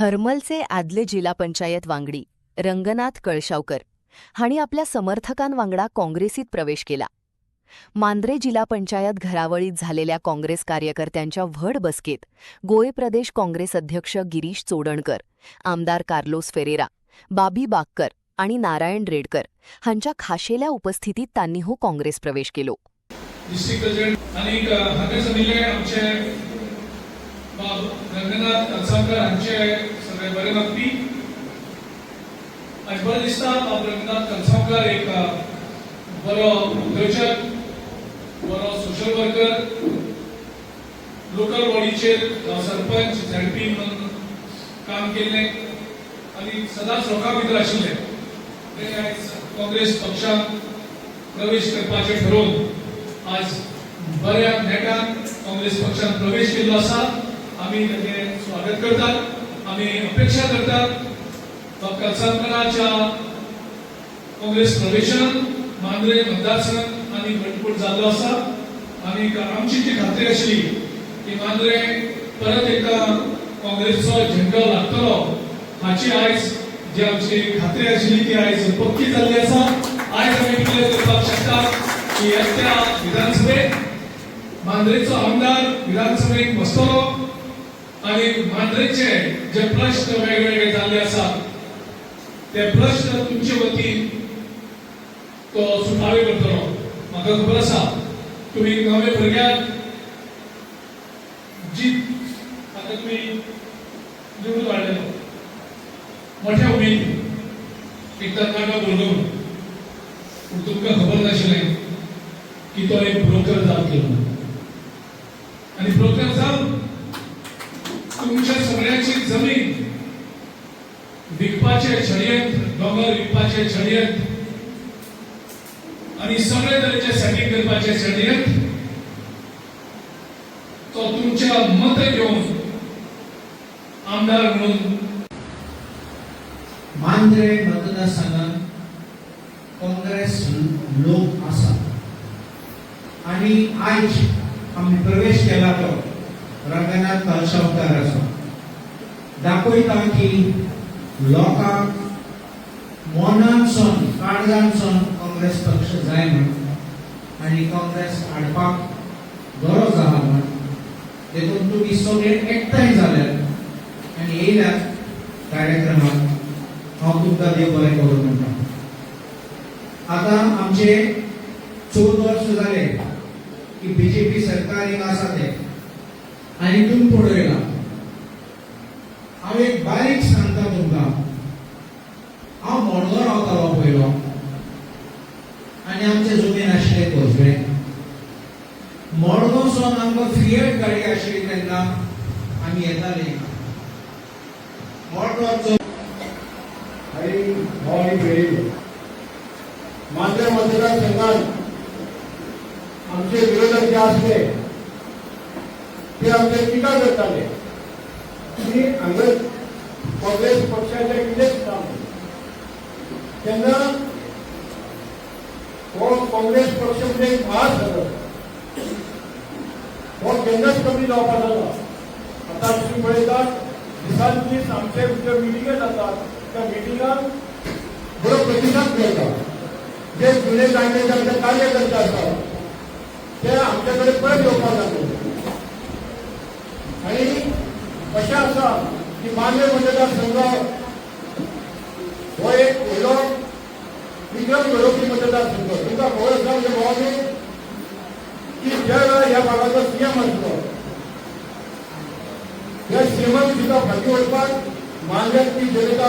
हर्मलचे आदले जिल्हा पंचायत वांगडी रंगनाथ कळशावकर हाणी आपल्या समर्थकांवांगडा काँग्रेसीत प्रवेश केला. मांद्रे जिल्हा पंचायत घरावळीत झालेल्या काँग्रेस कार्यकर्त्यांच्या व्हड बसकेत गोय प्रदेश काँग्रेस अध्यक्ष गिरीश चोडणकर, आमदार कार्लोस फेरेरा, बाबी बाक्कर आणि नारायण रेडकर हांच्या खाशेल्या उपस्थितीत त्यांनी हो काँग्रेस प्रवेश केलो. डिस्ट्रिक्ट प्रेसिडेंट आणि हांगा समिल्ले आमचे रंगनाथ कळसावकर हांचे सगळे बरे मागपी. आज बरें दिसता रंगनाथ कळसावकर एक बरो उद्योजक, बरो सोशल वर्कर, लोकल बॉडीचेर सरपंच झेडपी म्हणून काम केले आणि सदांच लोकां भितर आशिल्ले. ते आज काँग्रेस पक्षांत प्रवेश करपाचें ठरवून आज बऱ्या नेटान काँग्रेस पक्षांत प्रवेश केल्लो आसा. आमी ताचे स्वागत करतात. आमी अपेक्षा करतात कळसावकराच्या काँग्रेस प्रवेशान मांद्रे मतदारसंघ आनी घटमूट जाल्लो आसा आनी आमची जी खात्री आशिल्ली की मांद्रे परत एकदा काँग्रेसचो झेंडो लागतलो हाची आयज जी आमची खात्री आशिल्ली ती आयज पक्की जाल्ली आसा. आयज आमी डिक्लेअर करपाक शकता की येत्या विधानसभेत मांद्रेचो आमदार विधानसभेत बसतलो आणि मांद्रेचे जे प्रश्न वेगवेगळे जाल्ले आसात ते प्रश्न तुमचे वतीन तो सुटावे करतलो. म्हाका खबर आसा तुम्ही नवे भुरग्यांक जी आता तुम्ही निवडून हाडलेलो मोठ्या उमेद एक तरणाटो भुरगो पूण तुमकां खबर नाशिल्लें की तो एक ब्रोकर जातलो आणि ब्रोकर जावन तुमच्या सगळ्यांची जमीन विकपाचे षडयंत्र, डोंगर विकपाचे षडयंत्र आणि सगळे तरेचे सेटिंग करपाचे षडयंत्र तो तुमच्या मत घेऊन आमदार म्हणून मांद्रे मतदारसंघात काँग्रेस लोक आसा आणि आज आम्ही प्रवेश केला तो रंगनाथ कळसावकराचो. दाखयता की लोकांक मनानसून काळजानसून काँग्रेस पक्ष जाय म्हण आनी काँग्रेस हाडपाक गरज आहा म्हण देखून तुमी सगळे एकठांय जाल्यात आनी येयल्यात कार्यक्रमाक. हांव तुमकां देव बरें करूं म्हणटा. आतां आमचे 14 वर्ष जाले की बीजेपी सरकार एक आसा ते आनी तुम्ही पुढे गेला. हांव एक बारीक सांगता तुमकां. हांव मडगांव रावतालो पयलो आनी आमचे जमीन आशिल्ले कोसबे. मडगांवसून आमकां फिएट गाडी आशिल्ली तेन्ना आमी येताले. मडगांवचो मांद्रे मतदारसंघात आमचे विरोधक जे असले ते आमचे टीका करताले की हांगा काँग्रेस पक्षाचे कितें काम तेन्ना हो काँग्रेस पक्ष म्हणजे एक भाग जालो हो केन्नाच कमी जावपाक जालो. आतां तुम्ही पळयतात दिसान दीस आमचे ज्यो मिटिंगे जातात त्या मिटिंगांक बरो प्रतिसाद मेळटा. जे जुने जाणटे आमचे कार्यकर्ते आसात ते आमचे कडेन परत येवपाक लागले आणि अशें आसा की मांद्रे मतदारसंघ हो एक व्हडलो विक्रम घडोवपी मतदारसंघ. तुमकां खबर आसा म्हणजे भावानी की ज्या वेळार ह्या भागाचो सीएम आसलो त्या सीएमाक सुद्दां फाटीं वचपाक मांद्रेक ती जनता